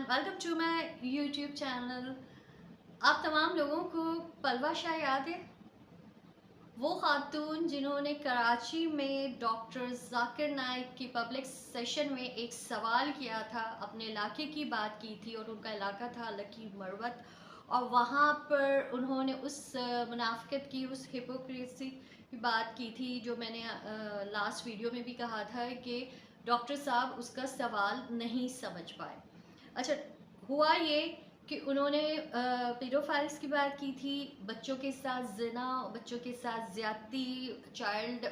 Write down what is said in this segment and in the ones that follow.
Welcome to my YouTube channel. आप तमाम लोगों को पलवा शाह याद है? वो खातून जिन्होंने कराची में डॉक्टर जाकिर नाइक की पब्लिक सेशन में एक सवाल किया था, अपने इलाके की बात की थी और उनका इलाका था लकी मरवत। और वहाँ पर उन्होंने उस मुनाफिकत की, उस हिपोक्रेसी की बात की थी जो मैंने लास्ट वीडियो में भी कहा था कि डॉक्टर साहब उसका सवाल नहीं समझ पाए। अच्छा, हुआ ये कि उन्होंने पेडोफाइल्स की बात की थी, बच्चों के साथ जिना, बच्चों के साथ ज्यादती, चाइल्ड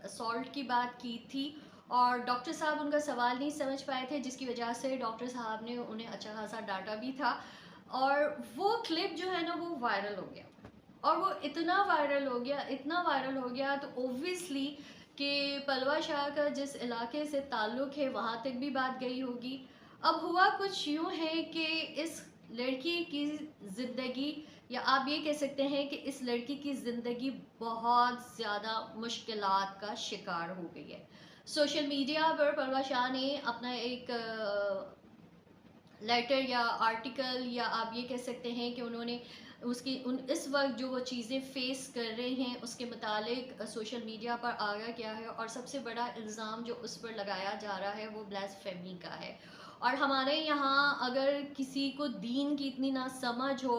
असॉल्ट की बात की थी। और डॉक्टर साहब उनका सवाल नहीं समझ पाए थे, जिसकी वजह से डॉक्टर साहब ने उन्हें अच्छा खासा डांटा भी था। और वो क्लिप जो है ना, वो वायरल हो गया। और वो इतना वायरल हो गया, इतना वायरल हो गया, तो ओब्वियसली कि पलवा शाह का जिस इलाके से ताल्लुक़ है वहाँ तक भी बात गई होगी। अब हुआ कुछ यूँ है कि इस लड़की की ज़िंदगी, या आप ये कह सकते हैं कि इस लड़की की ज़िंदगी बहुत ज़्यादा मुश्किलात का शिकार हो गई है। सोशल मीडिया पर पलवा शाह ने अपना एक लेटर या आर्टिकल, या आप ये कह सकते हैं कि उन्होंने उसकी उन इस वक्त जो वो चीज़ें फेस कर रहे हैं उसके मुतालिक सोशल मीडिया पर आगा क्या है। और सबसे बड़ा इल्ज़ाम जो उस पर लगाया जा रहा है वो ब्लास्फेमी का है। और हमारे यहाँ अगर किसी को दीन की इतनी ना समझ हो,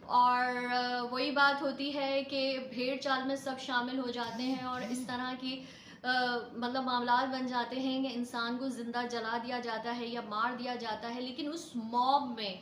और वही बात होती है कि भेड़ चाल में सब शामिल हो जाते हैं और इस तरह की मतलब मामलात बन जाते हैं कि इंसान को ज़िंदा जला दिया जाता है या मार दिया जाता है। लेकिन उस मॉब में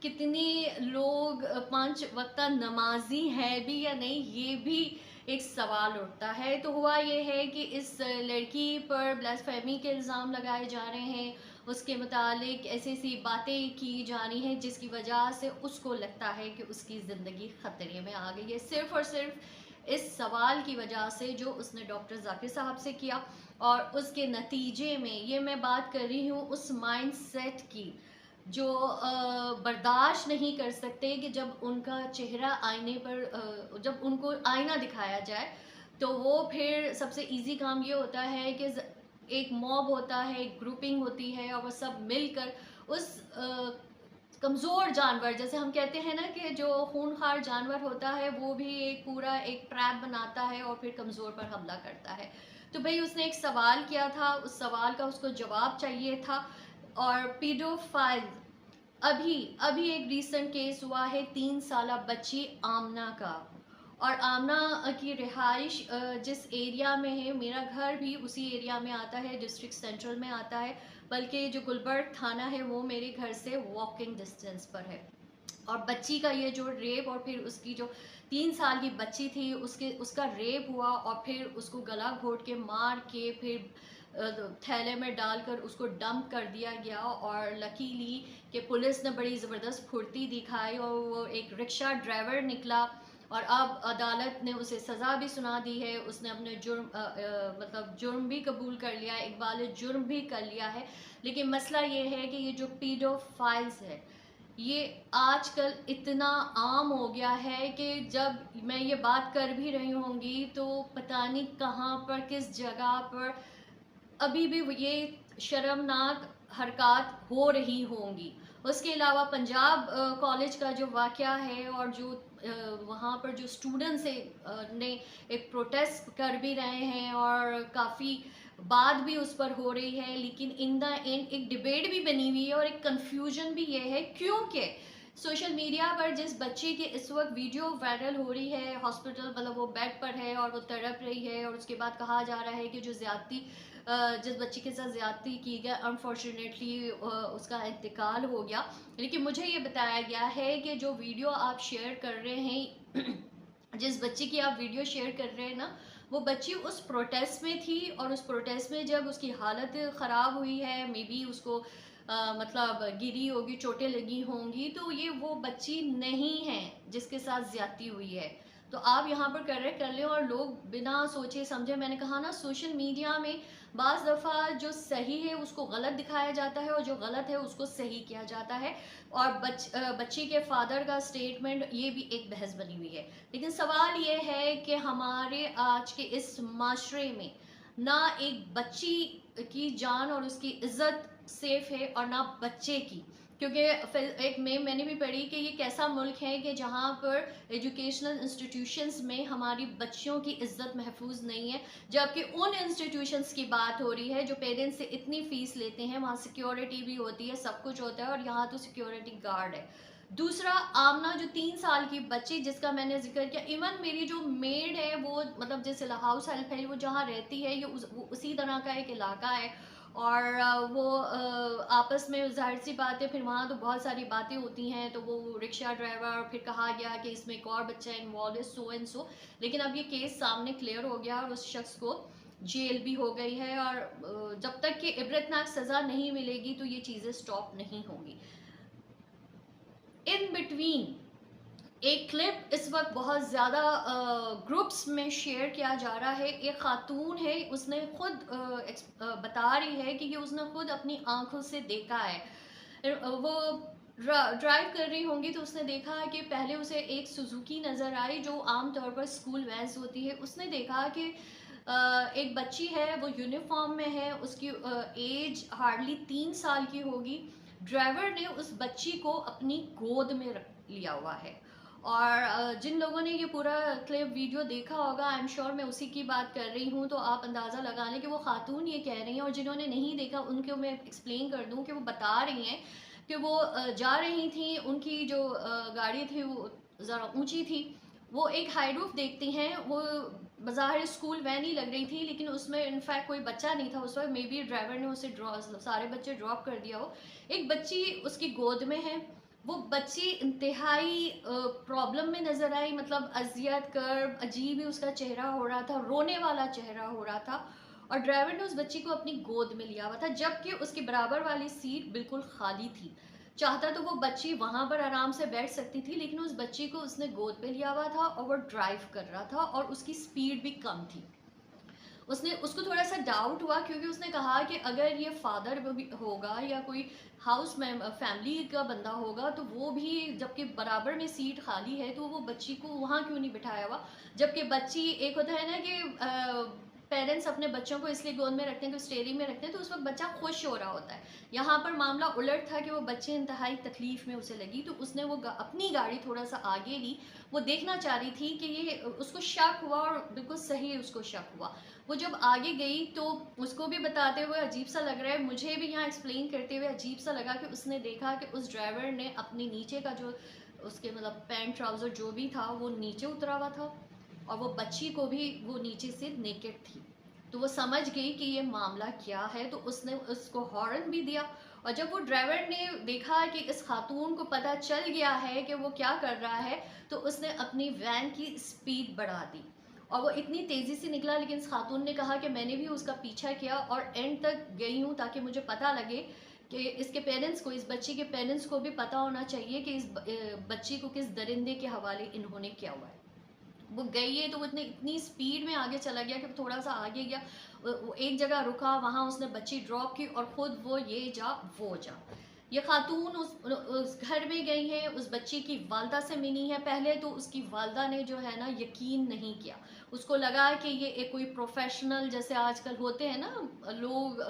कितने लोग पांच वक्त नमाजी है भी या नहीं, ये भी एक सवाल उठता है। तो हुआ ये है कि इस लड़की पर ब्लास्फेमी के इल्ज़ाम लगाए जा रहे हैं, उसके मुतालिक ऐसी ऐसी बातें की जा रही हैं जिसकी वजह से उसको लगता है कि उसकी ज़िंदगी ख़तरे में आ गई है, सिर्फ़ और सिर्फ इस सवाल की वजह से जो उसने डॉक्टर जाकिर साहब से किया। और उसके नतीजे में ये मैं बात कर रही हूँ उस माइंड सेट की जो बर्दाश्त नहीं कर सकते कि जब उनका चेहरा आईने पर जब उनको आईना दिखाया जाए, तो वो फिर सबसे इजी काम ये होता है कि एक मॉब होता है, एक ग्रुपिंग होती है, और वो सब मिलकर उस कमज़ोर जानवर, जैसे हम कहते हैं ना कि जो खूनखार जानवर होता है वो भी एक पूरा एक ट्रैप बनाता है और फिर कमज़ोर पर हमला करता है। तो भाई उसने एक सवाल किया था, उस सवाल का उसको जवाब चाहिए था। और पीडोफाइल, अभी अभी एक रीसेंट केस हुआ है 3 साल बच्ची आमना का। और आमना की रिहाइश जिस एरिया में है, मेरा घर भी उसी एरिया में आता है, डिस्ट्रिक्ट सेंट्रल में आता है, बल्कि जो गुलबर्ग थाना है वो मेरे घर से वॉकिंग डिस्टेंस पर है। और बच्ची का ये जो रेप, और फिर उसकी जो 3 साल की बच्ची थी उसका रेप हुआ, और फिर उसको गला घोट के मार के फिर थैले में डालकर उसको डंप कर दिया गया। और लकीली कि पुलिस ने बड़ी ज़बरदस्त फुर्ती दिखाई और वो एक रिक्शा ड्राइवर निकला। और अब अदालत ने उसे सज़ा भी सुना दी है, उसने अपने जुर्म मतलब जुर्म भी कबूल कर लिया है, इकबाल जुर्म भी कर लिया है। लेकिन मसला ये है कि ये जो पीडोफाइल्स है, ये आजकल इतना आम हो गया है कि जब मैं ये बात कर भी रही होंगी तो पता नहीं कहाँ पर, किस जगह पर अभी भी ये शर्मनाक हरकत हो रही होंगी। उसके अलावा पंजाब कॉलेज का जो वाक़या है, और जो वहाँ पर जो स्टूडेंट्स ने एक प्रोटेस्ट कर भी रहे हैं और काफ़ी बात भी उस पर हो रही है, लेकिन इन द एंड एक डिबेट भी बनी हुई है और एक कन्फ्यूजन भी ये है, क्योंकि सोशल मीडिया पर जिस बच्चे की इस वक्त वीडियो वायरल हो रही है, हॉस्पिटल मतलब वो बेड पर है और वो तड़प रही है, और उसके बाद कहा जा रहा है कि जो ज़्यादती जिस बच्ची के साथ ज़्यादती की गई, अनफॉर्चुनेटली उसका इंतकाल हो गया। लेकिन मुझे ये बताया गया है कि जो वीडियो आप शेयर कर रहे हैं जिस बच्ची की आप वीडियो शेयर कर रहे हैं ना, वो बच्ची उस प्रोटेस्ट में थी, और उस प्रोटेस्ट में जब उसकी हालत ख़राब हुई है, मे बी उसको मतलब गिरी होगी, चोटें लगी होंगी, तो ये वो बच्ची नहीं है जिसके साथ ज्यादती हुई है। तो आप यहाँ पर करेक्ट कर लें, और लोग बिना सोचे समझे, मैंने कहा ना सोशल मीडिया में बाज़ दफ़ा जो सही है उसको गलत दिखाया जाता है और जो गलत है उसको सही किया जाता है। और बच्ची के फादर का स्टेटमेंट, ये भी एक बहस बनी हुई है। लेकिन सवाल ये है कि हमारे आज के इस माशरे में ना एक बच्ची की जान और उसकी इज्जत सेफ है, और ना बच्चे की। क्योंकि फिर एक में मैंने भी पढ़ी कि ये कैसा मुल्क है कि जहाँ पर एजुकेशनल इंस्टीट्यूशंस में हमारी बच्चियों की इज्जत महफूज नहीं है, जबकि उन इंस्टीट्यूशंस की बात हो रही है जो पेरेंट्स से इतनी फीस लेते हैं, वहाँ सिक्योरिटी भी होती है, सब कुछ होता है, और यहाँ तो सिक्योरिटी गार्ड है। दूसरा, आमना जो 3 साल की बच्ची जिसका मैंने जिक्र किया, इवन मेरी जो मेड है वो मतलब जैसे हाउस हेल्प है वो जहाँ रहती है ये वो उसी तरह का एक इलाका है, और वो आपस में ज़ाहिर सी बात है फिर वहाँ तो बहुत सारी बातें होती हैं, तो वो रिक्शा ड्राइवर, फिर कहा गया कि इसमें एक और बच्चा इन्वॉल्व है, सो एंड सो। लेकिन अब ये केस सामने क्लियर हो गया और उस शख्स को जेल भी हो गई है, और जब तक कि इबरतनाक सज़ा नहीं मिलेगी तो ये चीज़ें स्टॉप नहीं होंगी। इन बिटवीन एक क्लिप इस वक्त बहुत ज़्यादा ग्रुप्स में शेयर किया जा रहा है। एक खातून है, उसने खुद बता रही है कि ये उसने खुद अपनी आंखों से देखा है। वो ड्राइव कर रही होंगी तो उसने देखा कि पहले उसे एक सुजुकी नज़र आई जो आमतौर पर स्कूल वैन्स होती है। उसने देखा कि एक बच्ची है, वो यूनिफॉर्म में है, उसकी एज हार्डली 3 साल की होगी। ड्राइवर ने उस बच्ची को अपनी गोद में रख लिया हुआ है, और जिन लोगों ने ये पूरा क्लिप वीडियो देखा होगा, आई एम श्योर मैं उसी की बात कर रही हूँ, तो आप अंदाज़ा लगा लें कि वो खातून ये कह रही हैं। और जिन्होंने नहीं देखा उनको मैं एक्सप्लेन कर दूँ कि वो बता रही हैं कि वो जा रही थी, उनकी जो गाड़ी थी वो ज़रा ऊंची थी, वो एक हाई रूफ देखती हैं, वो बाज़ाहिर स्कूल वैन ही लग रही थी, लेकिन उसमें इनफैक्ट कोई बच्चा नहीं था उस वक्त, मे बी ड्राइवर ने उसे सारे बच्चे ड्रॉप कर दिया हो। एक बच्ची उसकी गोद में है, वो बच्ची इंतहाई प्रॉब्लम में नज़र आई, मतलब अजियत कर अजीब ही उसका चेहरा हो रहा था, रोने वाला चेहरा हो रहा था, और ड्राइवर ने उस बच्ची को अपनी गोद में लिया हुआ था, जबकि उसकी बराबर वाली सीट बिल्कुल खाली थी। चाहता तो वो बच्ची वहां पर आराम से बैठ सकती थी, लेकिन उस बच्ची को उसने गोद पे लिया हुआ था और वो ड्राइव कर रहा था, और उसकी स्पीड भी कम थी। उसने उसको थोड़ा सा डाउट हुआ, क्योंकि उसने कहा कि अगर ये फादर भी होगा या कोई हाउस में फैमिली का बंदा होगा तो वो भी, जबकि बराबर में सीट खाली है, तो वो बच्ची को वहाँ क्यों नहीं बिठाया हुआ। जबकि बच्ची, एक होता है ना कि पेरेंट्स अपने बच्चों को इसलिए गोद में रखते हैं कि स्टेयरिंग में रखते हैं तो उस वक्त बच्चा खुश हो रहा होता है। यहाँ पर मामला उलट था कि वो बच्चे इंतहाई तकलीफ में उसे लगी, तो उसने वो अपनी गाड़ी थोड़ा सा आगे ली। वो देखना चाह रही थी कि ये, उसको शक हुआ, और बिल्कुल सही उसको शक हुआ। वो जब आगे गई तो उसको भी बताते हुए अजीब सा लग रहा है, मुझे भी यहाँ एक्सप्लेन करते हुए अजीब सा लगा कि उसने देखा कि उस ड्राइवर ने अपने नीचे का जो उसके मतलब पैंट ट्राउज़र जो भी था वो नीचे उतरा हुआ था, और वो बच्ची को भी वो नीचे से नेकेड थी। तो वो समझ गई कि ये मामला क्या है, तो उसने उसको हॉर्न भी दिया। और जब वो ड्राइवर ने देखा कि इस खातून को पता चल गया है कि वो क्या कर रहा है, तो उसने अपनी वैन की स्पीड बढ़ा दी, और वो इतनी तेज़ी से निकला। लेकिन इस खातून ने कहा कि मैंने भी उसका पीछा किया और एंड तक गई हूँ, ताकि मुझे पता लगे कि इसके पेरेंट्स को, इस बच्ची के पेरेंट्स को भी पता होना चाहिए कि इस बच्ची को किस दरिंदे के हवाले इन्होंने किया हुआ है। वो गई है तो वो इतनी स्पीड में आगे चला गया कि थोड़ा सा आगे गया, वो एक जगह रुका, वहाँ उसने बच्ची ड्रॉप की, और ख़ुद वो ये जा वो जा। ये खातून उस घर में गई है, उस बच्ची की वालदा से मिली है। पहले तो उसकी वालदा ने जो है ना यकीन नहीं किया, उसको लगा कि ये एक कोई प्रोफेशनल, जैसे आजकल होते हैं ना लोग,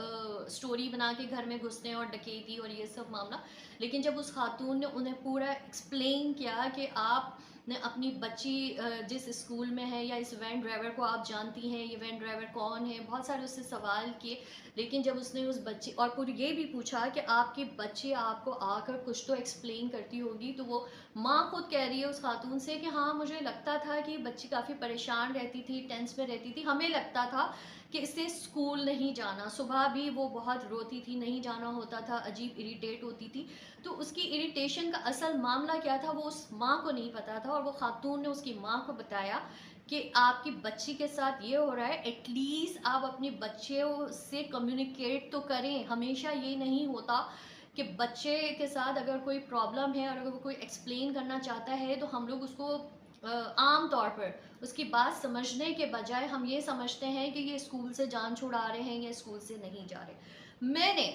स्टोरी बना के घर में घुसते हैं और डकैती और ये सब मामला। लेकिन जब उस खातून ने उन्हें पूरा एक्सप्लेन किया कि आप ने अपनी बच्ची जिस स्कूल में है, या इस वैन ड्राइवर को आप जानती हैं, ये वैन ड्राइवर कौन है, बहुत सारे उससे सवाल किए। लेकिन जब उसने उस बच्ची, और फिर ये भी पूछा कि आपके बच्चे आपको आकर कुछ तो एक्सप्लेन करती होगी, तो वो माँ खुद कह रही है उस खातून से कि हाँ, मुझे लगता था कि बच्ची काफ़ी परेशान रहती थी, टेंस में रहती थी, हमें लगता था कि इसे स्कूल नहीं जाना, सुबह भी वो बहुत रोती थी, नहीं जाना होता था, अजीब इरिटेट होती थी। तो उसकी इरिटेशन का असल मामला क्या था वो उस माँ को नहीं पता था, और वो खातून ने उसकी माँ को बताया कि आपकी बच्ची के साथ ये हो रहा है, एटलीस्ट आप अपने बच्चे से कम्युनिकेट तो करें। हमेशा ये नहीं होता कि बच्चे के साथ अगर कोई प्रॉब्लम है और अगर वो कोई एक्सप्लेन करना चाहता है तो हम लोग उसको आम तौर पर उसकी बात समझने के बजाय हम ये समझते हैं कि ये स्कूल से जान छुड़ा रहे हैं या स्कूल से नहीं जा रहे। मैंने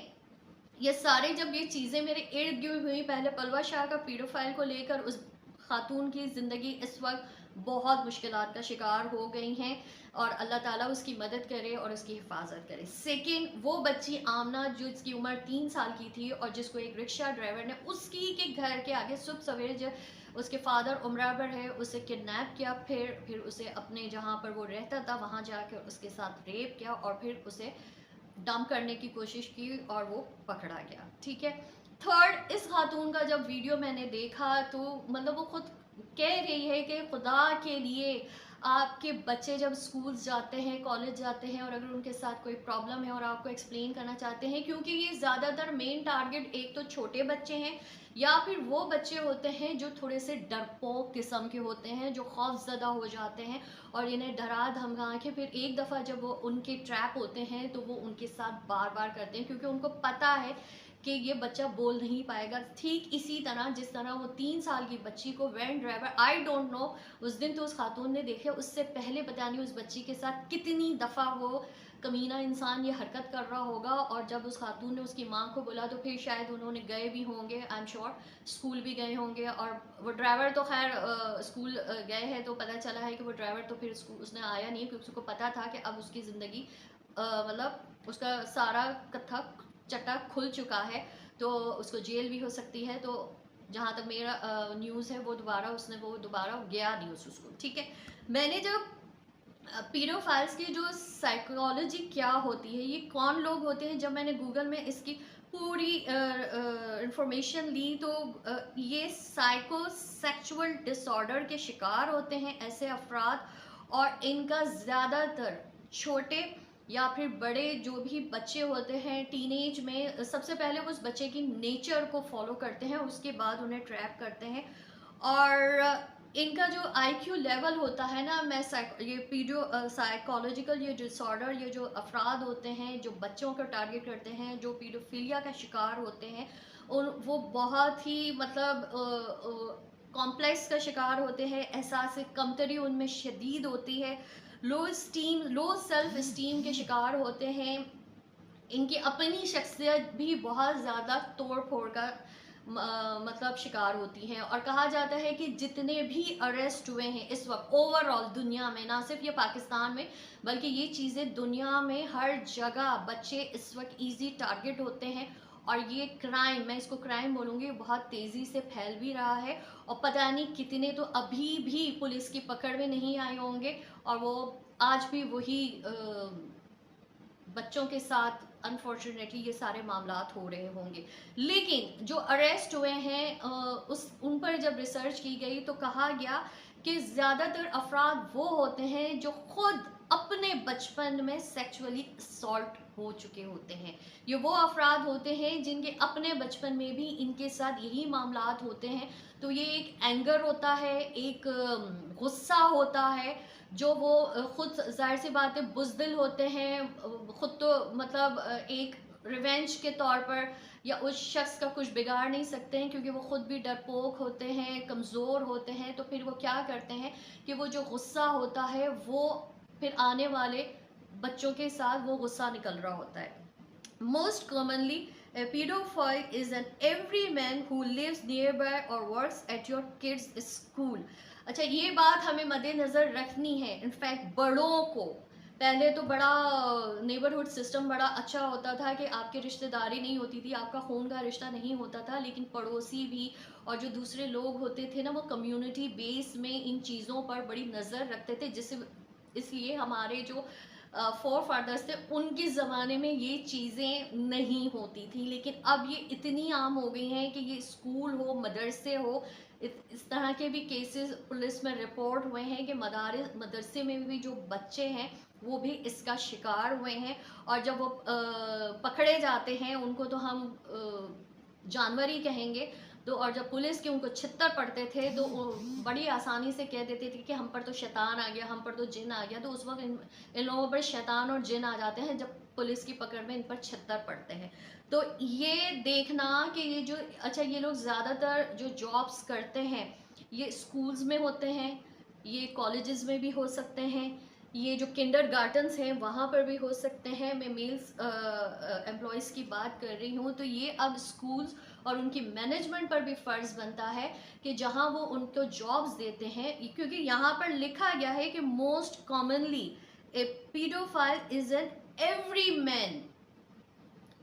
ये सारे जब ये चीज़ें मेरे इर्द गिर्द हुई, पहले पलवा शाह का पीडोफाइल को लेकर उस खातून की ज़िंदगी इस वक्त बहुत मुश्किलात का शिकार हो गई हैं, और अल्लाह ताला उसकी मदद करे और उसकी हिफाजत करे। सेकंड, वो बच्ची आमना जिसकी उम्र 3 साल की थी और जिसको एक रिक्शा ड्राइवर ने उसकी के घर के आगे सुबह सवेरे, जब उसके फादर उम्रा पर है, उसे किडनैप किया, फिर उसे अपने जहाँ पर वो रहता था वहाँ जाकर उसके साथ रेप किया और फिर उसे डंप करने की कोशिश की और वो पकड़ा गया। ठीक है। थर्ड, इस खातून का जब वीडियो मैंने देखा तो मतलब वो खुद कह रही है कि खुदा के लिए आपके बच्चे जब स्कूल जाते हैं, कॉलेज जाते हैं, और अगर उनके साथ कोई प्रॉब्लम है और आपको एक्सप्लेन करना चाहते हैं, क्योंकि ये ज़्यादातर मेन टारगेट एक तो छोटे बच्चे हैं या फिर वो बच्चे होते हैं जो थोड़े से डरपोक किस्म के होते हैं, जो खौफजदा हो जाते हैं और इन्हें डरा धमका के फिर एक दफ़ा जब वो उनके ट्रैप होते हैं तो वो उनके साथ बार बार करते हैं, क्योंकि उनको पता है कि ये बच्चा बोल नहीं पाएगा। ठीक इसी तरह जिस तरह वो 3 साल की बच्ची को van driver, I don't know उस दिन तो उस खातून ने देखे, उससे पहले पता नहीं उस बच्ची के साथ कितनी दफ़ा वो कमीना इंसान ये हरकत कर रहा होगा। और जब उस खातून ने उसकी माँ को बोला तो फिर शायद उन्होंने गए भी होंगे, आई एम श्योर स्कूल भी गए होंगे, और वो ड्राइवर तो खैर स्कूल गए हैं तो पता चला है कि वो ड्राइवर तो फिर स्कूल उसने आया नहीं, क्योंकि उसको पता था कि अब उसकी ज़िंदगी मतलब उसका सारा कत्था चट्टा खुल चुका है, तो उसको जेल भी हो सकती है। तो जहाँ तक मेरा न्यूज़ है वो दोबारा गया नहीं उस स्कूल। ठीक है। मैंने जब पीडोफाइल्स की जो साइकोलॉजी क्या होती है, ये कौन लोग होते हैं, जब मैंने गूगल में इसकी पूरी इंफॉर्मेशन ली तो ये साइकोसेक्सुअल डिसऑर्डर के शिकार होते हैं ऐसे अफराद, और इनका ज़्यादातर छोटे या फिर बड़े जो भी बच्चे होते हैं टीनेज में, सबसे पहले वो उस बच्चे की नेचर को फॉलो करते हैं, उसके बाद उन्हें ट्रैप करते हैं। और इनका जो आईक्यू लेवल होता है ना, मैं ये पीडियो साइकोलॉजिकल ये डिसऑर्डर, ये जो अफराद होते हैं जो बच्चों को टारगेट करते हैं, जो पीडोफिलिया का शिकार होते हैं, उन वो बहुत ही मतलब कॉम्प्लेक्स का शिकार होते हैं। एहसास कमतरी उनमें शदीद होती है, लो सेल्फ इस्टीम के शिकार होते हैं, इनकी अपनी शख्सियत भी बहुत ज़्यादा तोड़ फोड़ का मतलब शिकार होती हैं। और कहा जाता है कि जितने भी अरेस्ट हुए हैं इस वक्त ओवरऑल दुनिया में, ना सिर्फ ये पाकिस्तान में बल्कि ये चीज़ें दुनिया में हर जगह, बच्चे इस वक्त इजी टारगेट होते हैं। और ये क्राइम, मैं इसको क्राइम बोलूँगी, बहुत तेज़ी से फैल भी रहा है, और पता नहीं कितने तो अभी भी पुलिस की पकड़ में नहीं आए होंगे, और वो आज भी वही बच्चों के साथ अनफॉर्चुनेटली ये सारे मामलात हो रहे होंगे। लेकिन जो अरेस्ट हुए हैं उन पर जब रिसर्च की गई तो कहा गया कि ज़्यादातर अफराद वो होते हैं जो खुद अपने बचपन में सेक्सुअली असॉल्ट हो चुके होते हैं। ये वो अफराद होते हैं जिनके अपने बचपन में भी इनके साथ यही मामलात होते हैं। तो ये एक एंगर होता है, एक गुस्सा होता है, जो वो खुद ज़ाहिर सी बात है बुज़दिल होते हैं, खुद तो मतलब एक रिवेंज के तौर पर या उस शख्स का कुछ बिगाड़ नहीं सकते हैं, क्योंकि वो खुद भी डरपोक होते हैं, कमज़ोर होते हैं। तो फिर वो क्या करते हैं कि वो जो गुस्सा होता है वो फिर आने वाले बच्चों के साथ वो गुस्सा निकल रहा होता है। Most commonly, a pedophile is an every man who lives nearby or works at your kid's school. अच्छा, ये बात हमें मद्देनज़र रखनी है। इनफैक्ट बड़ों को पहले तो बड़ा नेबरहुड सिस्टम बड़ा अच्छा होता था कि आपकी रिश्तेदारी नहीं होती थी, आपका खून का रिश्ता नहीं होता था, लेकिन पड़ोसी भी और जो दूसरे लोग होते थे ना, वो कम्युनिटी बेस में इन चीज़ों पर बड़ी नज़र रखते थे, जिससे इसलिए हमारे जो फोर फादर्स थे उनके ज़माने में ये चीज़ें नहीं होती थी। लेकिन अब ये इतनी आम हो गई हैं कि ये स्कूल हो, मदरसे हो, इस तरह के भी केसेस पुलिस में रिपोर्ट हुए हैं कि मदरसे में भी जो बच्चे हैं वो भी इसका शिकार हुए हैं। और जब वो पकड़े जाते हैं उनको तो हम जानवर ही कहेंगे। तो और जब पुलिस के उनको छित्तर पड़ते थे तो वो बड़ी आसानी से कह देते थे कि हम पर तो शैतान आ गया, हम पर तो जिन आ गया। तो उस वक्त इन लोगों पर शैतान और जिन आ जाते हैं जब पुलिस की पकड़ में इन पर छित्तर पड़ते हैं। तो ये देखना कि ये जो अच्छा, ये लोग ज़्यादातर जो जॉब्स करते हैं ये स्कूल्स में होते हैं, ये कॉलेजेस में भी हो सकते हैं, ये जो किंडर गार्टन्स हैं वहाँ पर भी हो सकते हैं। मैं मेल्स एम्प्लॉयज़ की बात कर रही हूँ। तो ये अब स्कूल्स और उनकी मैनेजमेंट पर भी फ़र्ज़ बनता है कि जहां वो उनको जॉब्स देते हैं, क्योंकि यहाँ पर लिखा गया है कि most commonly a paedophile is an every man.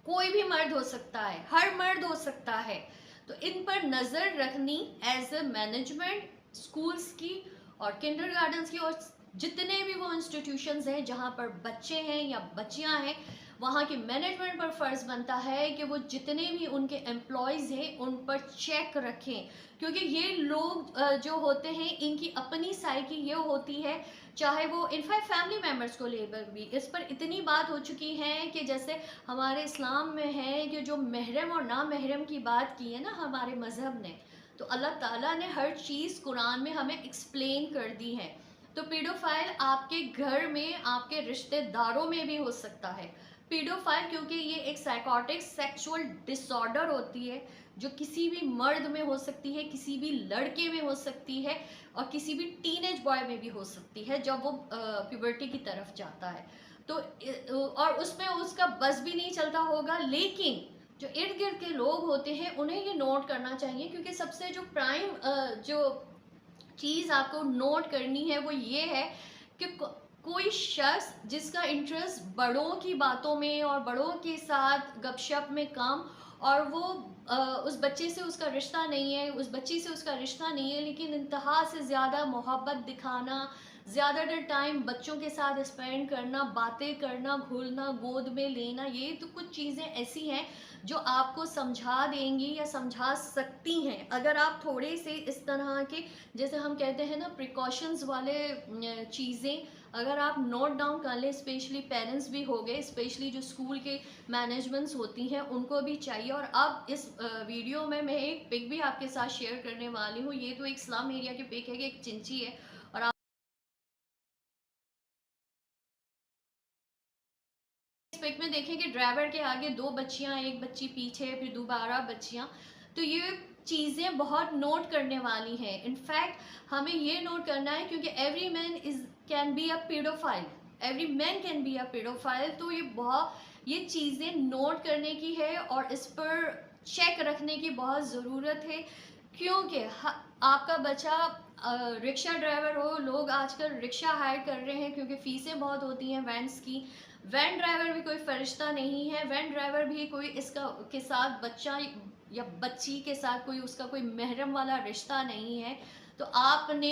कोई भी मर्द हो सकता है, हर मर्द हो सकता है। तो इन पर नज़र रखनी एज ए मैनेजमेंट स्कूल्स की और किंडरगार्टन्स की और जितने भी वो इंस्टीट्यूशंस हैं जहाँ पर बच्चे हैं या बच्चियाँ हैं, वहाँ के मैनेजमेंट पर फ़र्ज़ बनता है कि वो जितने भी उनके एम्प्लॉयज़ हैं उन पर चेक रखें, क्योंकि ये लोग जो होते हैं इनकी अपनी साइकी ये होती है, चाहे वो इनफैक्ट फैमिली मेम्बर्स को लेकर भी इस पर इतनी बात हो चुकी है कि जैसे हमारे इस्लाम में है कि जो महरम और ना महरम की बात की है ना हमारे मज़हब ने, तो अल्लाह ताला ने हर चीज़ कुरान में हमें एक्सप्लेन कर दी है। तो पीडोफाइल आपके घर में, आपके रिश्तेदारों में भी हो सकता है। पीडोफाइल क्योंकि ये एक साइकोटिक सेक्सुअल डिसऑर्डर होती है जो किसी भी मर्द में हो सकती है, किसी भी लड़के में हो सकती है और किसी भी टीनेज बॉय में भी हो सकती है जब वो प्यूबर्टी की तरफ जाता है। तो और उसमें उसका बस भी नहीं चलता होगा, लेकिन जो इर्द गिर्द के लोग होते हैं उन्हें ये नोट करना चाहिए, क्योंकि सबसे जो प्राइम जो चीज़ आपको नोट करनी है वो ये है कि कोई शख्स जिसका इंटरेस्ट बड़ों की बातों में और बड़ों के साथ गपशप में कम, और वो उस बच्चे से उसका रिश्ता नहीं है, उस बच्ची से उसका रिश्ता नहीं है, लेकिन इंतहा से ज़्यादा मोहब्बत दिखाना, ज़्यादातर टाइम बच्चों के साथ स्पेंड करना, बातें करना, घुलना, गोद में लेना, ये तो कुछ चीज़ें ऐसी हैं जो आपको समझा देंगी या समझा सकती हैं अगर आप थोड़े से इस तरह के, जैसे हम कहते हैं ना, प्रिकॉशंस वाले चीज़ें अगर आप नोट डाउन कर लें। स्पेशली पेरेंट्स भी हो गए, स्पेशली जो स्कूल के मैनेजमेंट्स होती हैं उनको भी चाहिए। और अब इस वीडियो में मैं एक पिक भी आपके साथ शेयर करने वाली हूँ। ये तो एक स्लम एरिया की पिक है कि एक चिंची है, और आप इस पिक में देखें कि ड्राइवर के आगे दो बच्चियां, एक बच्ची पीछे, फिर दोबारा बच्चियां। तो ये चीज़ें बहुत नोट करने वाली हैं। इनफैक्ट हमें ये नोट करना है क्योंकि every man is can be a paedophile, every man can be a paedophile. तो ये चीज़ें नोट करने की है और इस पर चेक रखने की बहुत ज़रूरत है, क्योंकि आपका बच्चा रिक्शा ड्राइवर हो, लोग आजकल रिक्शा हायर कर रहे हैं क्योंकि फ़ीसें बहुत होती हैं वैन्स की। वैन ड्राइवर भी कोई फरिश्ता नहीं है, वैन ड्राइवर भी कोई इसका के साथ बच्चा या बच्ची के साथ कोई उसका कोई महरम वाला रिश्ता नहीं है। तो आपने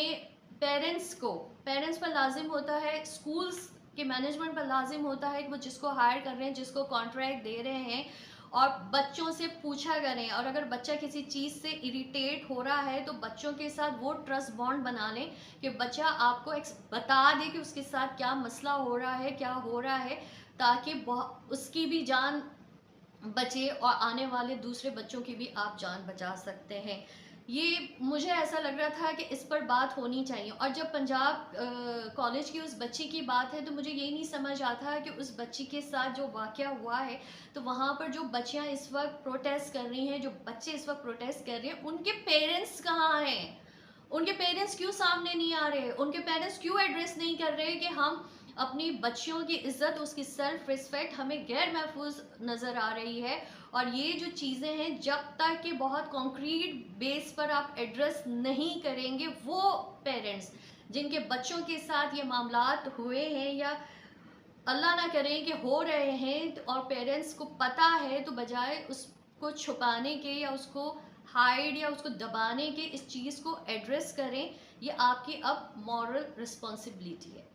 पेरेंट्स पर लाजिम होता है, स्कूल्स के मैनेजमेंट पर लाजिम होता है कि वो जिसको हायर कर रहे हैं, जिसको कॉन्ट्रैक्ट दे रहे हैं, और बच्चों से पूछा करें। और अगर बच्चा किसी चीज़ से इरिटेट हो रहा है तो बच्चों के साथ वो ट्रस्ट बॉन्ड बना लें कि बच्चा आपको बता दे कि उसके साथ क्या मसला हो रहा है, क्या हो रहा है, ताकि उसकी भी जान बचे और आने वाले दूसरे बच्चों की भी आप जान बचा सकते हैं। ये मुझे ऐसा लग रहा था कि इस पर बात होनी चाहिए। और जब पंजाब कॉलेज की उस बच्ची की बात है तो मुझे ये नहीं समझ आता कि उस बच्ची के साथ जो वाक़या हुआ है, तो वहाँ पर जो बच्चियाँ इस वक्त प्रोटेस्ट कर रही हैं, जो बच्चे इस वक्त प्रोटेस्ट कर रहे हैं, उनके पेरेंट्स कहाँ हैं? उनके पेरेंट्स क्यों सामने नहीं आ रहे? उनके पेरेंट्स क्यों एड्रेस नहीं कर रहे कि हम अपनी बच्चियों की इज्जत, उसकी सेल्फ रिस्पेक्ट हमें गैर महफूज नज़र आ रही है। और ये जो चीज़ें हैं, जब तक कि बहुत कॉन्क्रीट बेस पर आप एड्रेस नहीं करेंगे, वो पेरेंट्स जिनके बच्चों के साथ ये मामलात हुए हैं या अल्लाह ना करें कि हो रहे हैं, और पेरेंट्स को पता है, तो बजाय उसको छुपाने के या उसको हाइड या उसको दबाने के, इस चीज़ को एड्रेस करें। ये आपकी अब मॉरल रिस्पॉन्सिबिलिटी है।